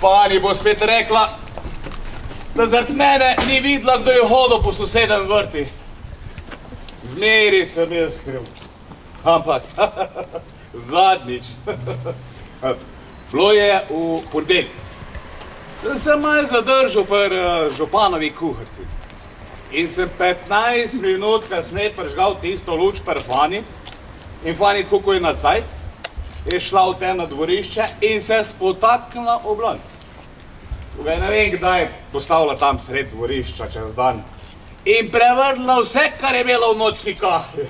Pani bo spet rekla, da zaradi mene ni videla, kdo je hodil po sosedem vrti. Zmeri sem jaz kriv. Ampak, zadnjič. Bilo je v ponedeljek. Sem se malo zadržal pri županovi kuharici. In sem 15 minut kasneje prižgal tisto luč pri Fanit. In Fanit, kako je na cajt, je šla v temno dvorišče in se spotaknila v blanc. Tukaj ne vem, kdaj postavila tam sred dvorišča čez dan. In prevrnila vse, kar je imela v nočni kahli.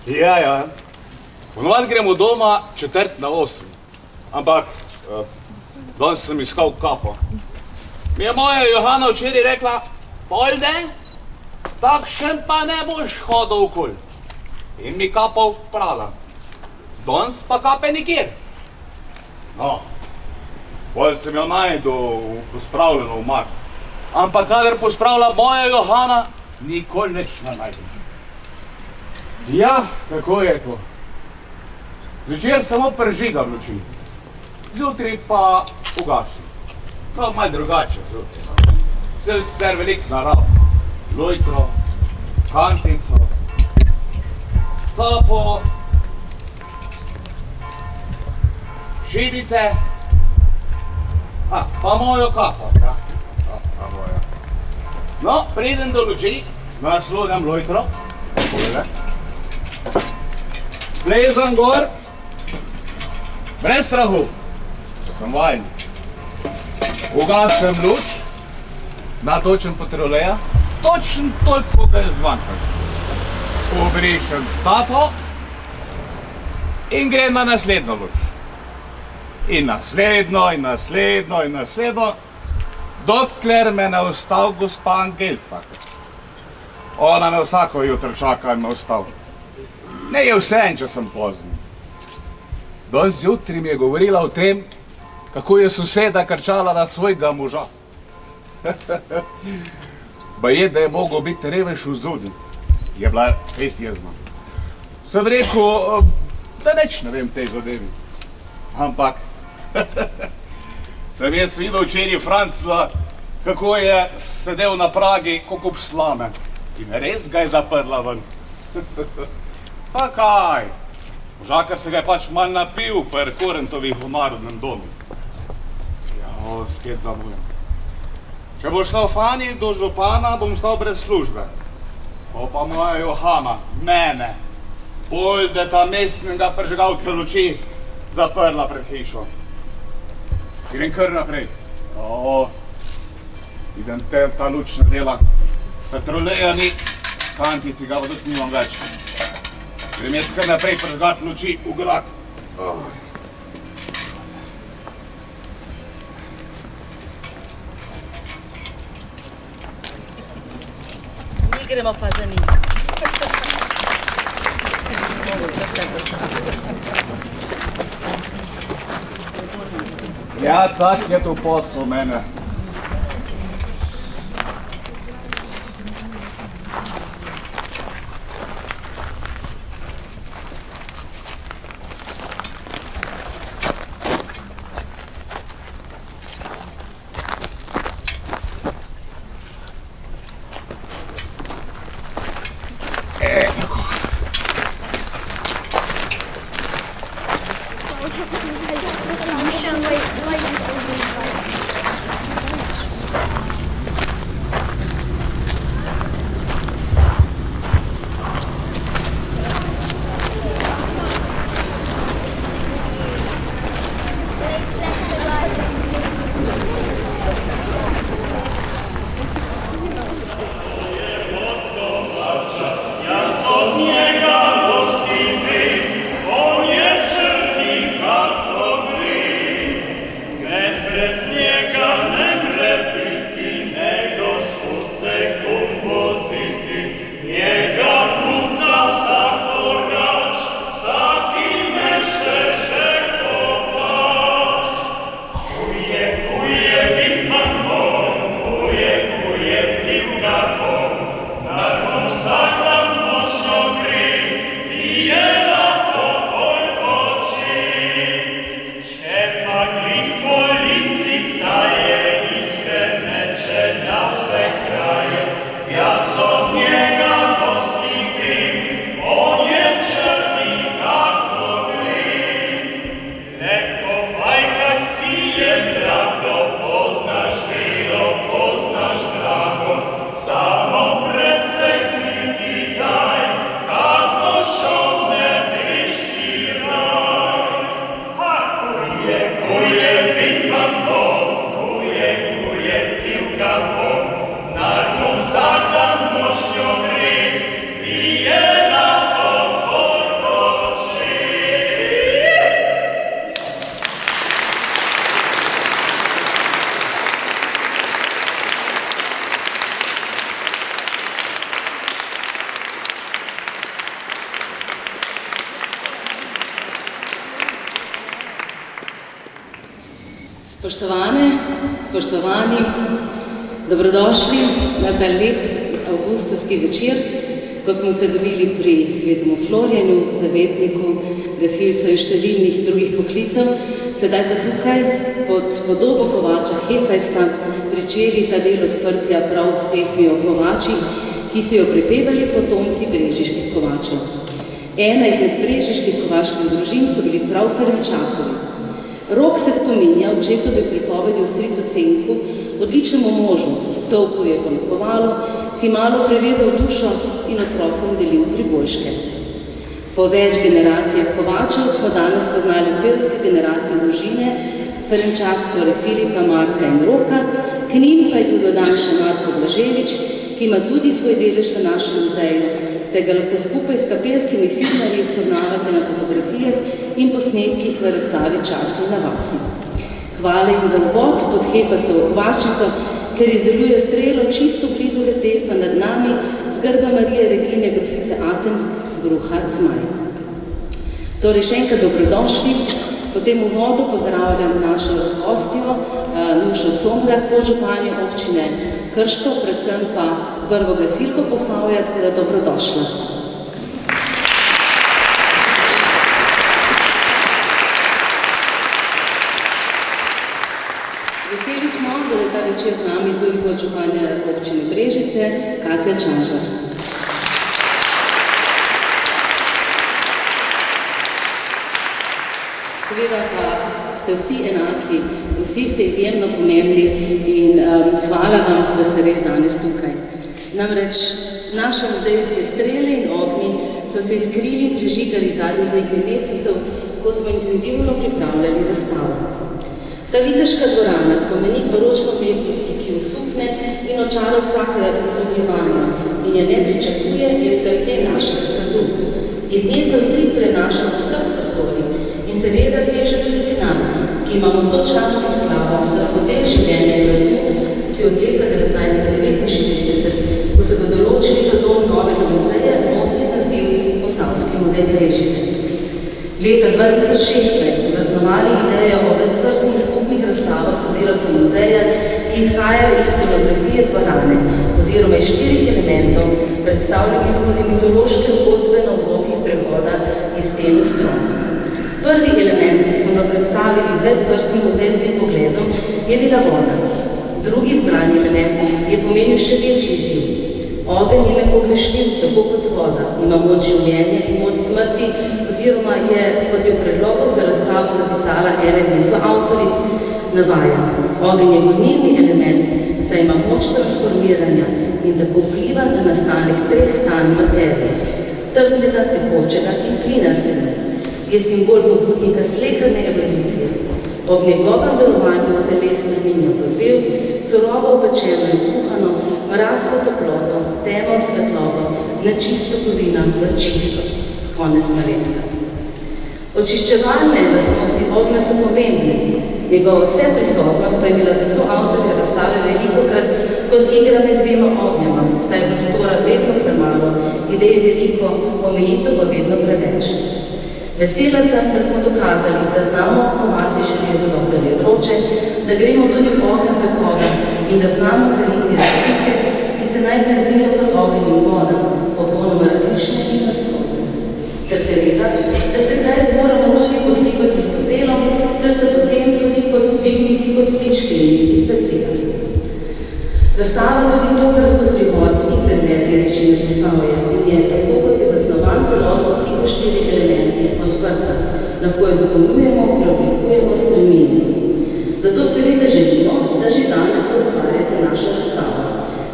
Ja. Ponovad gremo doma 7:45. Ampak, danes sem iskal kapo. Mi je moja Johana včeraj rekla, Polde, takšen pa ne boš hodil okoli. In mi kapo vprala. Danes pa kape nikjer. No, bolj sem jo najdel pospravljeno v mar. Ampak kadar pospravlja moja Johana, nikoli nič ne najdem. Ja, tako je to. Zvečer samo prežigam luči. Zjutraj pa ugasim. No, malo drugače zjutraj. Sem sicer velik narav. Lojtro, kantico, kapo, šibice, pa mojo kapo. Ja. Moja. No, pridem do luči, naslogam lojtro, splezam gor, brez strahu. Sem vajen. Ugasem luč, natočem patroleja, točno toliko, da je zmanjkal. Obrišem sapo in grem na naslednjo luč. In naslednjo, in naslednjo, in naslednjo, dokler me ne ustav gospa Angelca. Ona me vsako jutro čaka in me ustav. Ne je vseeno, če sem pozen. Danes zjutraj mi je govorila o tem, kako je soseda krčala na svojega moža. Baje, da je mogel biti revež v zudi. Je bila res jezna. Sem rekel, da nič ne vem tej zadevi. Ampak, sem jaz videl včeraj Francla, kako je sedel na pragi, kot kup slame. In res ga je zaprla ven. Pa kaj? Možakar se ga je pač malo napil pri Korentovih v narodnem domu. Ja, spet zamujam. Če bo šla Fani do župana, bom stal brez službe. Pa moja Johana, mene, Poldeta mestnega prižigalca luči, zaprla pred hišo. Grem kar naprej. Idem ta luč ne dela. Patroleja ni, kantici ga pa tudi nimam več. Grem jaz kar naprej prižgat luči v grad. Mi gremo pa za njim. Ja, tak je to posel mene. Yes. Spoštovane, spoštovani, dobrodošli na ta lep avgustovski večer, ko smo se dobili pri Svetemu Florjanu, zavetniku, gasilcev in številnih drugih poklicev, sedaj pa tukaj pod podobo kovača Hefajsta pričeli ta del odprtja prav s pesmijo o kovačih, ki so jo prepevali potomci brežiških kovačev. Ena izmed brežiških kovaških družin so bili prav Ferenčakovi. Rok se spominja očetovi pripovedi o stricu Cenku, odličnemu možu, tolku je ponakovalo, si malo prevezal dušo in otrokom delil priboljške. Po več generacijah kovačev smo danes poznali pevske generacije družine, Ferenčak, torej Filipa, Marka in Roka, k njim pa je bil dodan še Marko Blaževič, ki ima tudi svoj delež v našem muzeju, saj ga lahko skupaj s kapelskimi filmarji poznavate na fotografijah in posnetkih v razstavi Časi na vasi. Hvala jim za uvod pod Hefastovo kovačnico, ker izdeluje strelo čisto blizu lete, pa nad nami zgrba Marije Regine grofice Atems, Gruha Zmaj. Torej še enkrat dobrodošli. Po tem uvodu pozdravljam našo gostjo, Nušo Somrak, podžupanjo občine Krško, predvsem pa prvo gasilko Posavja, tako da dobrodošla. Veseli smo, da je ta večer z nami tudi podžupanja občine Brežice, Katja Čanžar. Seveda pa ste vsi enaki, vsi ste izjemno pomembni in hvala vam, da ste res danes tukaj. Namreč naše muzejske strele in ognji so se iskrili in prižigali zadnjih nekaj mesecev, ko smo intenzivno pripravljali razstavo. Ta viteška dvorana, spomenik baročne umetnosti, ki osupne in očara vsakega izlobljevanja in je ne pričakuje, je srce našega gradu. Iz nje se utrip prenaša v vseh prostorih in seveda seže tudi k nam, ki imamo to čast in slavo, da smo del življenja gradu, ki od leta 1949, ko se bo določili za dom novega muzeja, nosi naziv Posavski muzej Brežice. Leta 2016 smo zasnovali idejo o večvrstnih skupnih razstavah sodelavcev muzeja, ki izhajajo iz fotografije dvorane oziroma iz 4 elementov, predstavljeni skozi mitološke zgodbe na obokih prehoda iz stene stron. Prvi element, ki smo ga predstavili z večvrstnim muzejskim pogledom, je bila voda. Drugi izbrani element je pomenil še večji izziv. Ogenj je nepogrešljiv, tako kot voda, ima moč življenja in moč smrti, oziroma je, kot je v predlogu za razstavo zapisala ena izmed soavtoric, navaja. Ogenj je gonilni element, saj ima moč transformiranja in tako vpliva na nastanek 3 stanj materije, trdnega, tekočega in plinastega. Je simbol pobudnika sleherne evolucije. Ob njegovem delovanju se les spreminja v pev, surovo opečeno in kuhano, mrazko toploto, temo svetlobo, nečisto kovina v čisto. Konec navedka. Očiščevalne lastnosti ognja so pomembni. Njegova vseprisotnost pa je bila za soavtorja razstave velikokrat kot igra med dvema ognjama, saj je prostora vedno premalo, ideje veliko, omejitev pa vedno preveč. Vesela sem, da smo dokazali, da znamo komati železo, dokler je vroče, da gremo tudi v ogenj za koga in da znamo veriti razlike, ki se najprej zdijo kot ogenj in voda, popolnoma različne in nasprotne. Ter seveda, da se kdaj moramo tudi posipati s pepelom, ter se potem tudi dvigniti kot ptičke in iz pepela. Razstava tudi tokrat kot pri vodi ni pregled dediščine Posavja in je, tako kot je zasnovan celotno cikl 4 elementi, odprta. Lahko jo dopolnjujemo, preoblikujemo, spremenimo. Zato seveda želimo, da že danes se ustvarjate našo razstavo.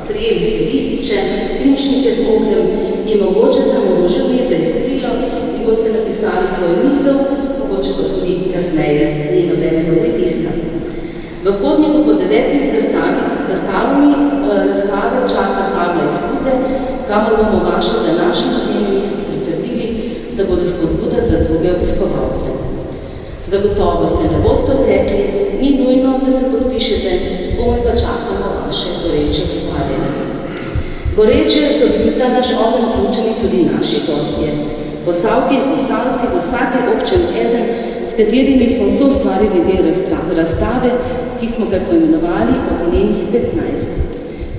Prijeli ste lističe, svinčnike z ogljem in mogoče samo možili za izkrilo in boste napisali svoj misel, mogoče pa tudi kasneje, ni nobenega pritiska. V hodniku po 9 zastavami razstave čaka tabla iz Pute, kamor bomo vaše današnje dnevnice pritrdili, da bodo spodbuda za druge obiskovalce. Zagotovo se ne boste odrekli, ni nujno, da se podpišete, komaj pa čakamo vaše goreče ustvarjanje. Goreče so bili ta naš ogenj vključeni tudi naši gostje. Posavke in Posavci v vsake občini eden, s katerimi smo soustvarili del razstave, ki smo ga poimenovali Ognjenih 15.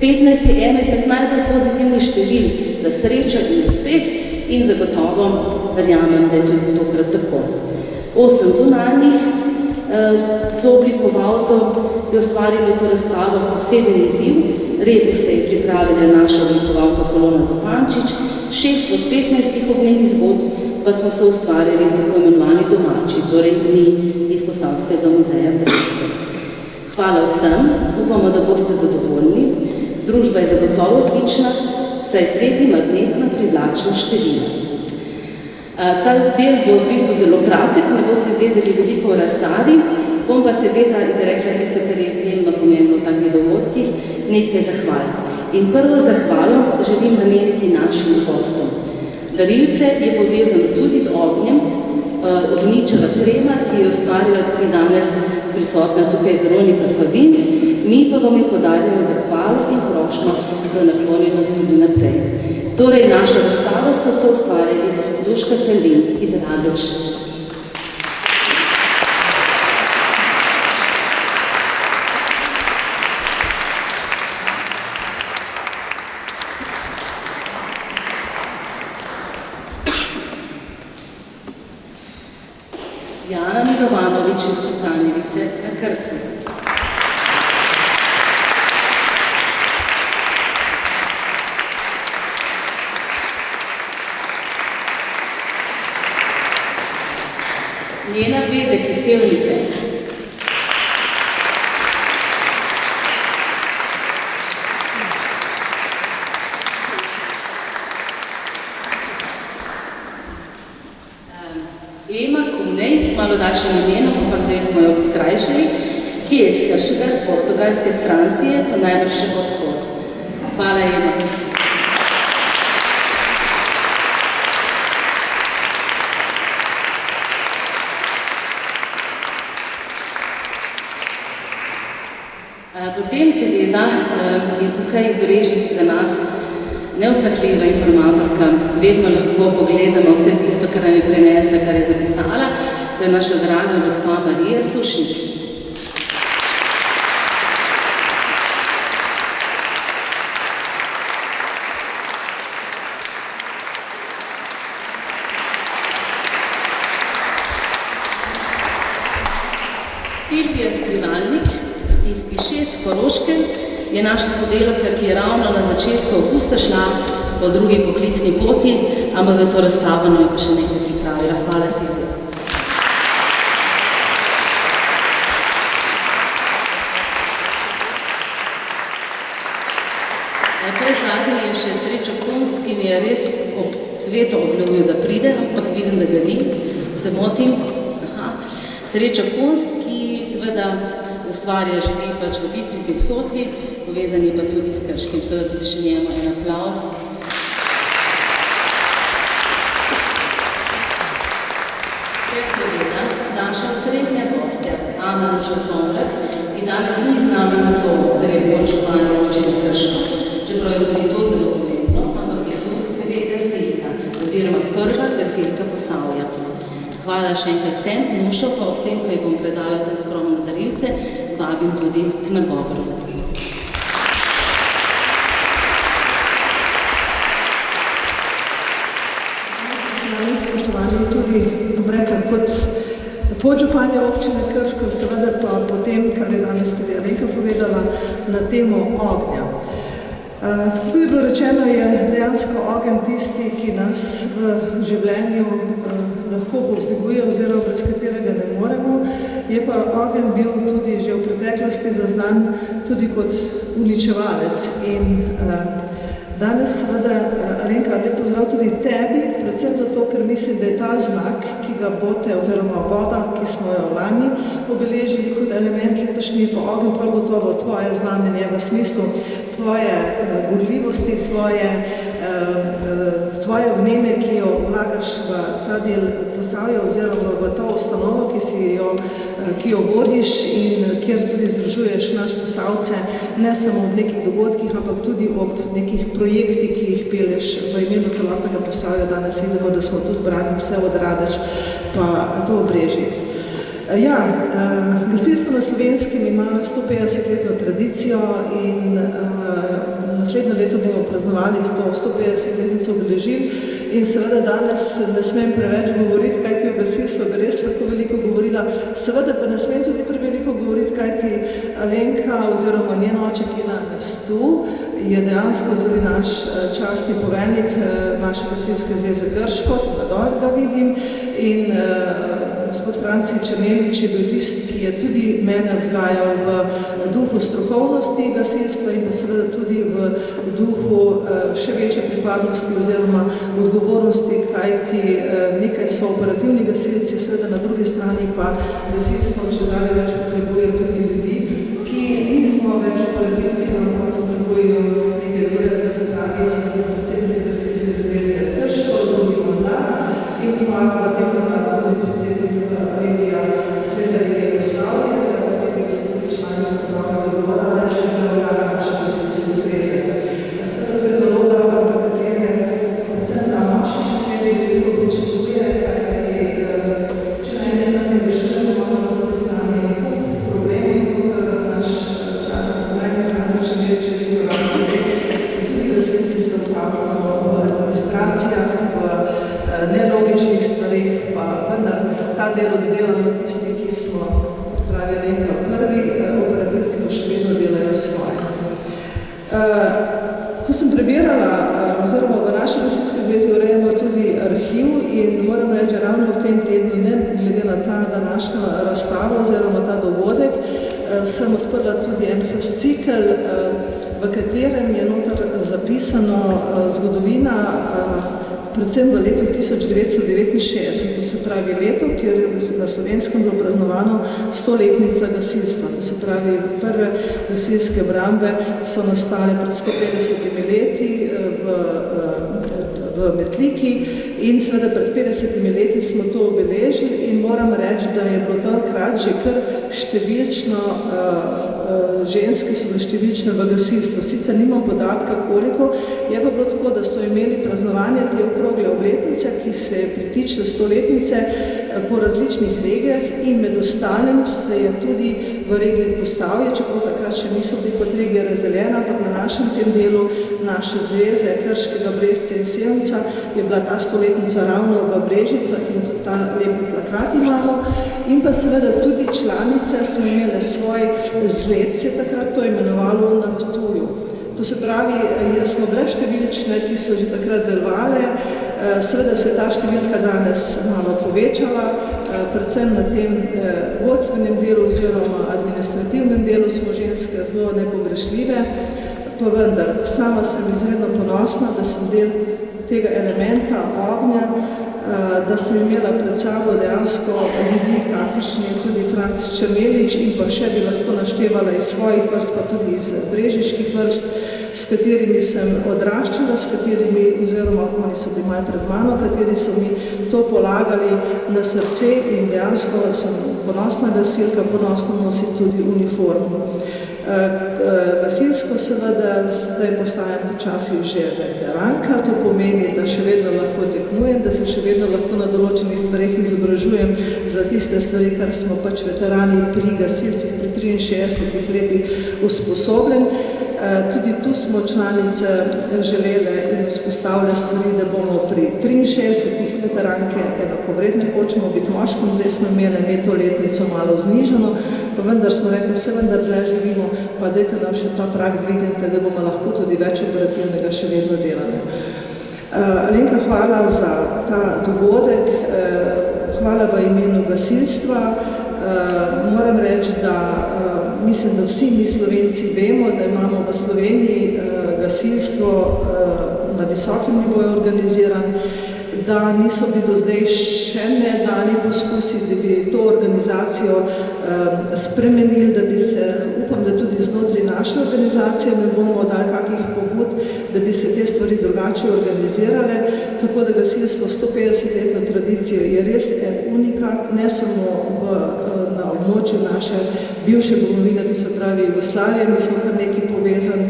15 je ena izmed najbolj pozitivnih števil za srečo in uspeh in zagotovo verjamem, da je tudi tokrat tako. 8 zunanjih sooblikovalcev je ustvarilo to razstavo poseben izziv. Rebus se je pripravila naša oblikovalka Polona Zupančič, 6 od 15 ognjenih zgodb pa smo se ustvarili tako imenovani domači, torej mi iz Posavskega muzeja Brežice. Hvala vsem, upamo, da boste zadovoljni. Družba je zagotovo odlična, saj svet ima magnetna privlačna števila. Ta del bo v bistvu zelo kratek, ne boste izvedeli veliko o razstavi, bom pa seveda izrekla tisto, kar je izjemno pomembno v takih dogodkih, nekaj zahval. In prvo zahvalo želim nameniti našim gostom. Darilce je povezano tudi z ognjem, ognjičeva krema, ki je ustvarila tudi danes prisotna tukaj Veronika Favinc, mi pa vam je podarjamo zahvalo in prošnjo za naklonjenost tudi naprej. Torej, našo razstavo so soustvarjali Duška Kalin iz Radeč. Jana Milovanovič iz Kostanjevice na Krki. Njena Bedek iz Sevnice. Ema Kunej, malo daljšim imenom, pa zdaj smo jo skrajšali, ki je iz Krškega, z portugalske Francije, pa najbrž še odhod. Hvala, Ema. Potem seveda je tukaj iz Brežic za nas neusahljiva informatorka. Vedno lahko pogledamo vse tisto, kar nam je prenesla, kar je zapisala. To je naša draga gospa Marija Sušnik. Silvija Skrivalnik iz Pišec, Koroške, je naša sodelavka, ki je ravno na začetku avgusta šla po drugi poklicni poti, ampak za to razstavo nam je pa še nekaj pripravila. Hvala, Silvija. Predzadnji je še Srečo Kunst, ki mi je res ob svetu obljubil, da pride, ampak vidim, da ga ni, se motim. Srečo Kunst, ki seveda ustvarja želi pač v Bistrici v Sotli, povezani pa tudi s Krškim, tako da tudi še njemu en aplavz. Ter seveda naša osrednja gostja, Ana Nuša Somrak, ki danes ni z nami zato, ker je bolj županja občine Krško. Čeprav je tudi to zelo pomembno, ampak je tu, ker je gasilka, oziroma prva gasilka Posavja. Hvala še enkrat vsem, Nušo pa ob tem, ko ji bom predala tudi skromne darilce, vabim tudi k nagovoru. Spoštovani tudi, bom rekla, kot podžupanja občine Krško, seveda pa potem, kar je danes tudi Alenka povedala, na temo ognja. Tako je bilo rečeno, je dejansko ogenj tisti, ki nas v življenju lahko povzdiguje oziroma brez katerega ne moremo. Je pa ogenj bil tudi že v preteklosti zaznan tudi kot uničevalec. In danes seveda, Alenka, lep pozdrav tudi tebi, predvsem zato, ker mislim, da je ta znak, ki ga bote, oziroma voda, ki smo jo lani obeležili kot element letošnji, pa ogenj prav gotovo tvoje znamenje v smislu tvoje gorljivosti, tvoje vneme, ki jo vlagaš v ta del Posavja oziroma v to ustanovo, ki jo vodiš in kjer tudi združuješ naš Posavce, ne samo ob nekih dogodkih, ampak tudi ob nekih projektih, ki jih pelješ v imenu celotnega Posavja. Danes vidimo, da smo tu zbrani vse od Radeč pa do Brežic. Gasilstvo na Slovenskem ima 150-letno tradicijo in naslednje leto bomo praznovali 150-letnico obeležili in seveda danes ne smem preveč govoriti, kajti o gasilstvu bi res lahko veliko govorila, seveda pa ne smem tudi preveliko govoriti, kajti Alenka oziroma njen oče, ki je danes tu, je dejansko tudi naš častni poveljnik naše gasilske zveze Krško, tudi ga vidim in gospod Franci Černelič je bil tisti, ki je tudi mene vzgajal v duhu strokovnosti gasilstva in pa seveda tudi v duhu še večje pripadnosti oziroma odgovornosti, kajti nekaj so operativni gasilci, seveda na drugi strani pa gasilstvo če dalje več potrebuje tudi ljudi, ki nismo več operativci, ampak potrebujejo nekaj drugega, to se pravi, sem predsednice gasilske zveze Krško, drugi mandat in pa v tem mandatu tudi predsednica regija Sveta regije Posavje, ki se tudi članica upravnega odbora, reče naloga naše gasilske zveze. Sveta to je naloga, od katere predvsem ta močni svet veliko pričakuje, kajti če na eni strani rešujemo, imamo na drugi strani problemov in to, kar naš časni poveljnik Franci Černelič veliko razumije. Tudi gasilci se upravljamo v administracijah, v nelogičnih stvarih, pa vendar ta del oddelamo tisti, ki smo, pravi Alenka, prvi operativci, pa še vedno delajo svoje. Ko sem prebirala, oziroma v naši gasilski zvezi urejamo tudi arhiv in moram reči, ravno v tem tednu, ne glede na ta današnjo razstavo oziroma ta dogodek, sem odprla tudi en fascikel, v katerem je noter zapisano zgodovina predvsem v letu 1969, to se pravi leto, kjer je na Slovenskem bilo praznovano 100-letnica gasilstva. To se pravi, prve gasilske obrambe so nastale pred 150 leti v Metliki in seveda pred 50 leti smo to obeležili in moram reči, da je bilo takrat že kar številčno, ženske so bile številčne v gasilstvu. Sicer nimam podatka koliko, je pa bilo tako, da so imeli praznovanje te okrogle obletnice, ki se pritičile 100-letnice po različnih regijah in med ostalim se je tudi v regiji Posavje, čeprav takrat še niso bili kot regija razdeljena, ampak na našem tem delu naše zveze Krškega, Brezca in Sevnica je bila ta 100-letnica ravno v Brežicah in tudi ta lepi plakat imamo. In pa seveda tudi članice smo imele svoj zlet, se je takrat to imenovalo na Ptuju. To se pravi, smo bile številčne, ki so že takrat delovale, seveda se je ta številka danes malo povečala, predvsem na tem vodstvenem delu oziroma administrativnem delu smo ženske zelo nepogrešljive, pa vendar, sama sem izredno ponosna, da sem del tega elementa ognja, da sem imela pred sabo dejansko ljudi, kakršni je tudi Franc Černelič in pa še bi lahko naštevala iz svojih vrst, pa tudi iz brežiških vrst, s katerimi sem odraščala, s katerimi, oziroma oni so bili malo pred mano, kateri so mi to polagali na srce in dejansko sem ponosna gasilka, ponosno nosi tudi uniformo. Gasilsko seveda zdaj postajam počasi že veteranka, to pomeni, da še vedno lahko tekmujem, da se še vedno lahko na določenih stvareh izobražujem za tiste stvari, kar smo pač veterani pri gasilcih pri 63 letih usposobljeni. Tudi tu smo članice želele in vzpostavile stvari, da bomo pri 63 veteranke enakovredne, hočemo biti moškom, zdaj smo imeli to letnico malo znižano, pa vendar smo rekli, se vendar dlje živimo, pa dajte nam še ta prag dvignete, da bomo lahko tudi več operativnega še vedno delali. Alenka, hvala za ta dogodek, hvala v imenu gasilstva. Moram reči, da mislim, da vsi mi Slovenci vemo, da imamo v Sloveniji gasilstvo na visokem nivoju organiziran, da niso bili do zdaj še ne dani poskusi, da bi to organizacijo spremenili, da bi se, upam, da tudi znotraj naše organizacije ne bomo dali kakih pobud, da bi se te stvari drugače organizirale, tako da gasilstvo 150-letno tradicijo je res unikat, ne samo na območju naše bivše domovine, to se pravi Jugoslavije, mi smo kar nekaj povezan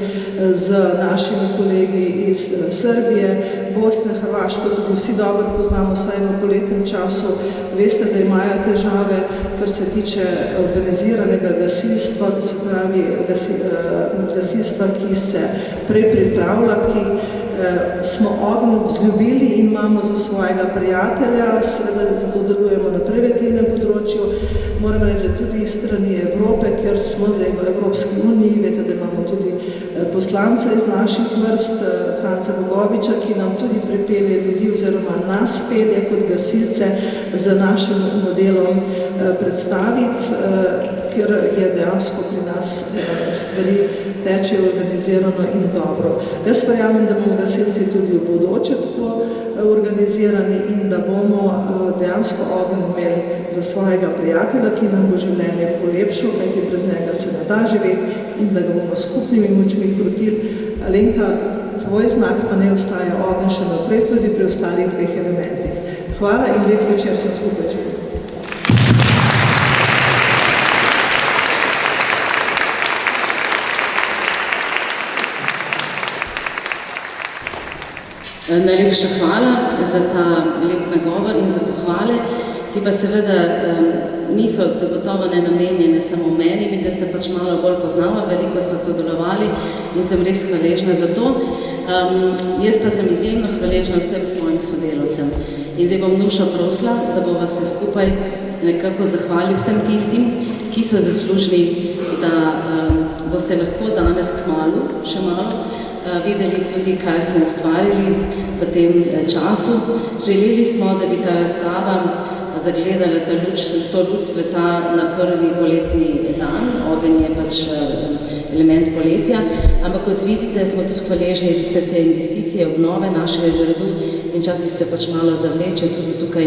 z našimi kolegi iz Srbije, Bosne, Hrvaško, tudi vsi dobro poznamo, saj v poletnem času veste, da imajo težave, kar se tiče organiziranega gasilstva, to se pravi gasilstva, ki se prej pripravlja, ki smo ogenj vzljubili in imamo za svojega prijatelja, seveda zato delujemo na preventivnem področju. Moram reči, da tudi iz strani Evrope, ker smo zdaj v Evropski uniji, veste, da imamo tudi poslanca iz naših vrst, Franca Bogoviča, ki nam tudi pripelje ljudi oziroma nas pelje kot gasilce za našim modelom predstaviti, ker je dejansko pri nas stvari tečejo organizirano in dobro. Jaz verjamem, da bomo gasilci tudi v bodoče tako organizirani in da bomo dejansko ogenj imeli za svojega prijatelja, ki nam bo življenje polepšal, kajti brez njega se ne da živeti in da ga bomo skupnimi močmi krotili. Alenka, tvoj znak pa ne ostaja ogenj še naprej, tudi pri ostalih dveh elementih. Hvala in lep večer sem skupaj živeli. Najlepša hvala za ta lep nagovor in za pohvale, ki pa seveda niso zagotovo ne namenjene samo meni, mi da se pač malo bolj poznava, veliko smo sodelovali in sem res hvaležna za to. Jaz pa sem izjemno hvaležna vsem svojim sodelavcem. In zdaj bom Nušo prosila, da bo vas se skupaj nekako zahvalil vsem tistim, ki so zaslužni, da boste lahko danes kmalu, še malo, videli tudi, kaj smo ustvarili v tem času. Želeli smo, da bi ta razstava zagledala to luč sveta na prvi poletni dan. Ogenj je pač element poletja, ampak kot vidite, smo tudi hvaležni za vse te investicije, obnove našega gradu in včasih se pač malo zavleče, tudi tukaj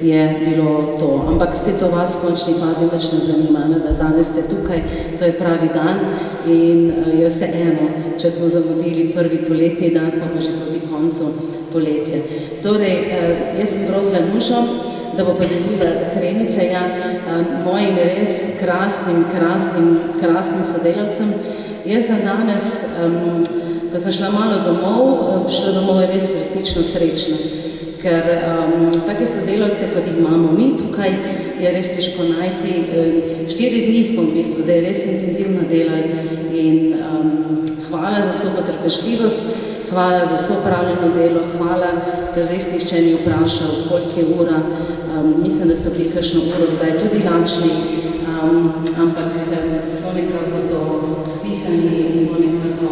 je bilo to. Ampak vse to vas v končni fazi nič ne zanima, da danes ste tukaj, to je pravi dan in je vse eno, če smo zamudili prvi poletni dan, smo pa že proti koncu poletja. Torej, jaz sem prosila Nušo, da bo podelila kremice, mojim res krasnim sodelavcem. Jaz sem danes, ko sem šla malo domov, je res resnično srečna, ker take sodelavce, kot jih imamo mi tukaj, je res težko najti. 4 dni smo v bistvu zdaj res intenzivno delali in hvala za vso potrpežljivost, hvala za vso opravljeno delo, hvala, ker res nihče ni vprašal, koliko je ura. Mislim, da so bili kakšno uro, da je tudi lačni, ampak smo nekako to stisnili in smo nekako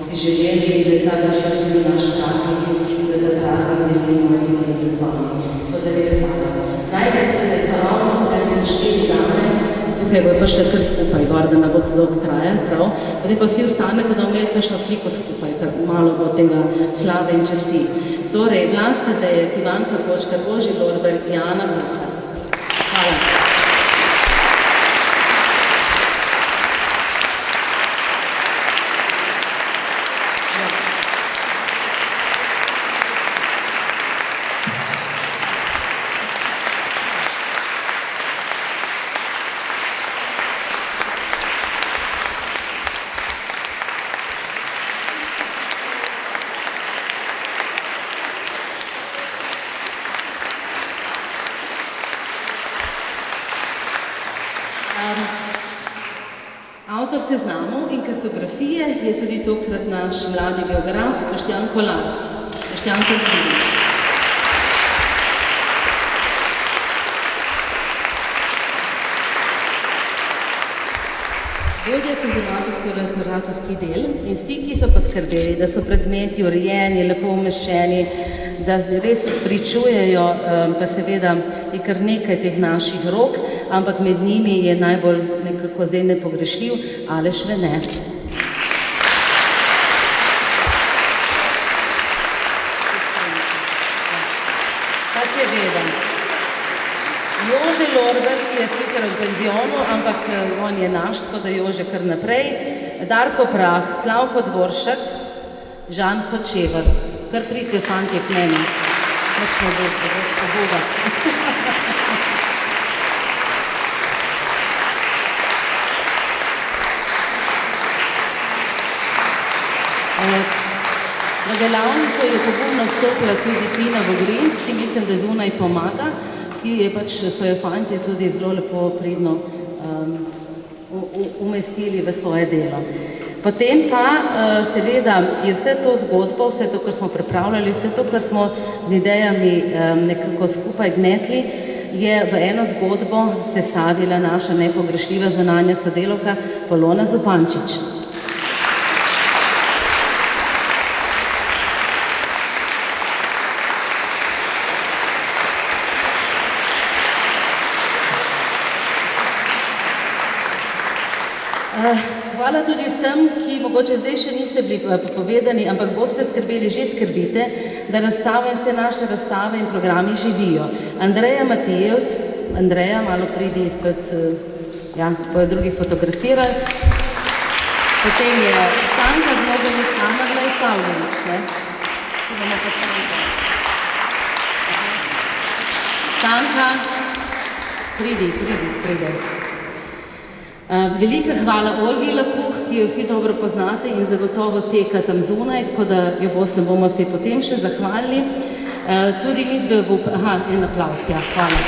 si želeli, da je ta večer tudi naš praznik in da ta praznik delimo tudi z vami. Tako da res hvala. Najprej seveda so ravno 4 dame, tukaj bo prišle kar skupaj gor, da ne bo to dolgo trajal, prav. Potem pa vsi ostanete, da imeli kakšno sliko skupaj, malo bo tega slave in časti. Torej, Vlasta Dejek, Ivanka Počkar, Boži Lorber, Jana Bruhar. Hvala. Avtor seznamov in kartografije je tudi tokrat naš mladi geograf Boštjan Kolar. Boštjan Kolar. Vodja konzervatorsko-restauratorskih del in vsi, ki so poskrbeli, da so predmeti urejeni, lepo umeščeni, da res pričujejo, pa seveda je kar nekaj teh naših rok, ampak med njimi je najbolj nekako zdaj nepogrešljiv Aleš Vene. Pa seveda Jože Lorber, ki je sicer v penzionu, ampak on je naš, tako da Jože kar naprej. Darko Prah, Slavko Dvoršek, Žan Hočevar. Kar pridite, fantje, k meni. Nič ne bo, Boga. delavnico je pogumno vstopila tudi Tina Vogrinc, ki mislim, da zunaj pomaga, ki je pač so jo fantje tudi zelo lepo pridno umestili v svoje delo. Potem pa seveda je vse to zgodbo, vse to, kar smo pripravljali, vse to, kar smo z idejami nekako skupaj gnetli, je v eno zgodbo sestavila naša nepogrešljiva zunanja sodelavka Polona Zupančič. Hvala tudi vsem, ki mogoče zdaj še niste bili povedani, ampak boste skrbeli, že skrbite, da razstave in vse naše razstave in programi živijo. Andreja Matejevs, Andreja, malo pridi izpred, ja, bojo drugi fotografirali. Potem je Stanka Gnogovič, Ana Vlajsavljevič, ne? Ki bomo pa Stanka. Stanka, pridi spredaj. Velika hvala Olgi Lapuh, ki jo vsi dobro poznate in zagotovo teka tam zunaj, tako da jo bomo se potem še zahvalili. Tudi midve en aplavz, ja, hvala.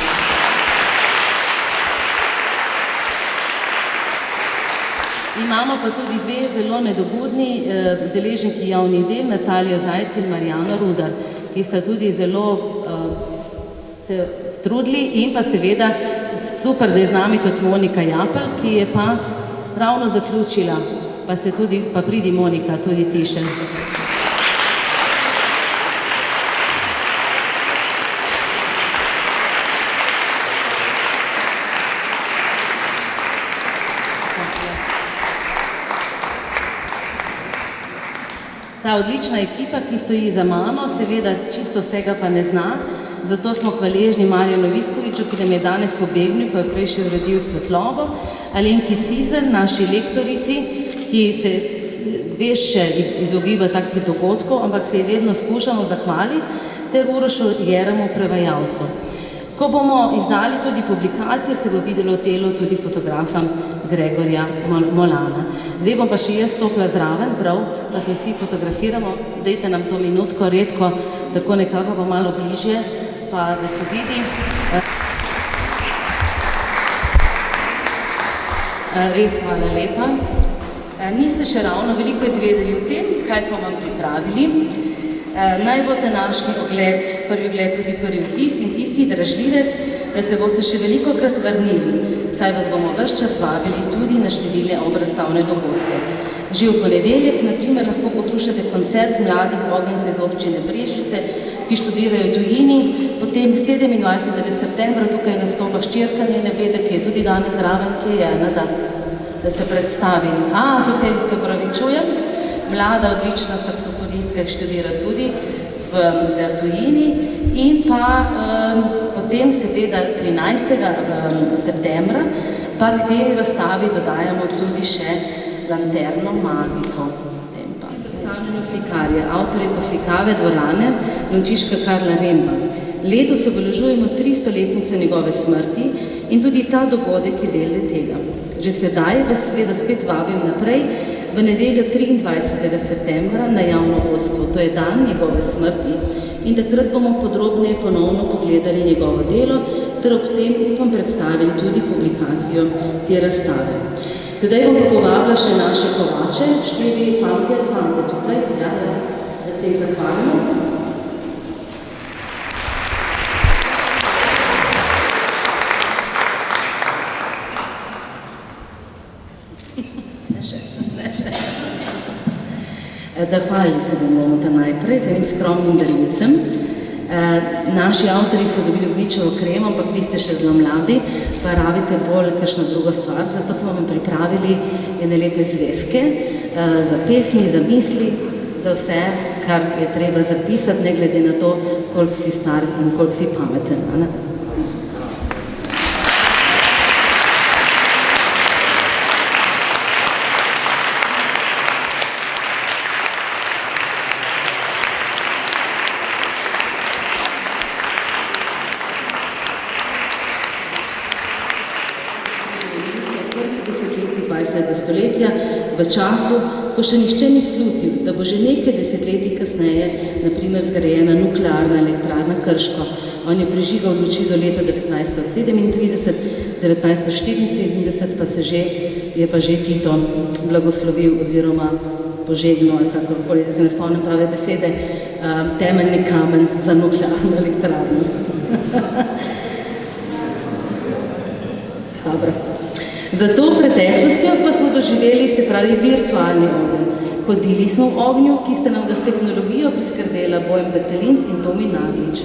Imamo pa tudi dve zelo nedobudni deležniki javnih del, Natalijo Zajc in Marjano Rudar, ki sta tudi zelo se trudili in pa seveda super, da je z nami tudi Monika Japelj, ki je pa ravno zaključila, pa pridi Monika, tudi ti še. Ta odlična ekipa, ki stoji za mano, seveda čisto vsega pa ne zna, zato smo hvaležni Marjanu Viskoviču, ki nam je danes pobegnil, pa je prej še uredil svetlobo, Alenki Cizelj, naši lektorici, ki se vešče izogiba takih dogodkov, ampak se je vedno skušamo zahvaliti, ter Urošu Jeremu, prevajalcu. Ko bomo izdali tudi publikacijo, se bo videlo delo tudi fotografa Gregorja Molana. Zdaj bom pa še jaz stopila zraven, prav, da se vsi fotografiramo, dajte nam to minutko, redko, tako nekako pa malo bližje, pa da se vidi. Res hvala lepa. Niste še ravno veliko izvedeli o tem, kaj smo vam pripravili. Naj bo današnji ogled, prvi ogled tudi prvi vtis in tisti dražljivec, da se boste še velikokrat vrnili, saj vas bomo ves čas vabili tudi na številne obrazstavne dogodke. Že v ponedeljek, na primer, lahko poslušate koncert mladih ogencev iz občine Brežice, ki študirajo v tujini, potem 27. septembra tukaj nastopa hčerka njene Bede, ki je tudi danes zraven, ki je ena, da se predstavim. Tukaj se opravičujem, mlada, odlična saksofonistka, ki študira tudi v tujini in pa potem seveda 13. septembra pa k tej razstavi dodajamo tudi še Lanterno magiko. Predstavljeno slikarje, avtorje poslikave dvorane Frančiška Karla Remba. Letos obeležujemo 300-letnico njegove smrti in tudi ta dogodek je del tega. Že sedaj vas seveda spet vabim naprej v nedeljo 23. septembra na javno vodstvo. To je dan njegove smrti in takrat bomo podrobneje ponovno pogledali njegovo delo ter ob tem upam predstavili tudi publikacijo te razstave. Sedaj bom pa povabila še naše kovače, 4 fante tukaj, da se jim zahvalimo. Zahvalili se bomo najprej z enim skromnim darilcem. Naši avtorji so dobili odlično kremo, ampak vi ste še zelo mladi, pa rabite bolj kakšno drugo stvar, zato smo vam pripravili ene lepe zvezke za pesmi, za misli, za vse, kar je treba zapisati, ne glede na to, koliko si star in koliko si pameten. stoletja v času, ko še nihče ni slutil, da bo že nekaj desetletij kasneje, naprimer zgrajena nuklearna elektrarna Krško. On je prižigal luči do leta 1937, 1974 pa je pa že Tito blagoslovil oziroma požegnal, ali kakorkoli, da se ne spomnim prave besede, temeljni kamen za nuklearno elektrarno. Dobro. Za to preteklostjo pa smo doživeli, se pravi, virtualni ogenj. Hodili smo v ognju, ki sta nam ga s tehnologijo priskrbela Bojan Petelinc in Tomi Naglič.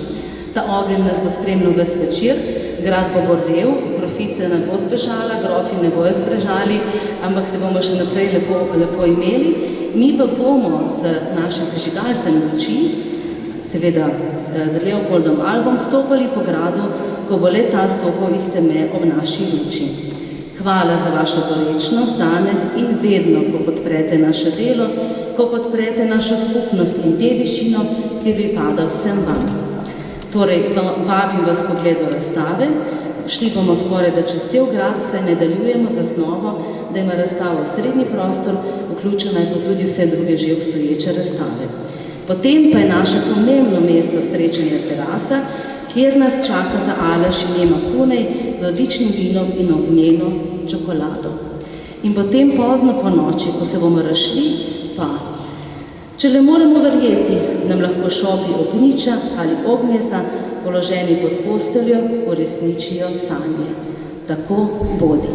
Ta ogenj nas bo spremljal ves večer, grad bo gorel, grofice ne bo zbežala, grofi ne bojo zbežali, ampak se bomo še naprej lepo imeli. Mi pa bomo z našim prižigalcem luči, seveda z Leopoldom Albom, stopali po gradu, ko bo le ta stopal iz teme ob naši luči. Hvala za vašo gorečnost danes in vedno, ko podprete naše delo, ko podprete našo skupnost in dediščino, ki pripada vsem vam. Torej, vabim vas k pogledu razstave. Šli bomo skoraj da čez cel grad, saj nadaljujemo z osnovo, da ima razstava srednji prostor, vključena je pa tudi vse druge že obstoječe razstave. Potem pa je naše pomembno mesto srečanja terasa, kjer nas čakata Aleš in Ema Kunej z odličnim vinom in ognjeno čokolado. In potem pozno po noči, ko se bomo razšli, pa, če le moramo verjeti, nam lahko šopi ognjiča ali ognjeca, položeni pod posteljo, uresničijo sanje. Tako bodi.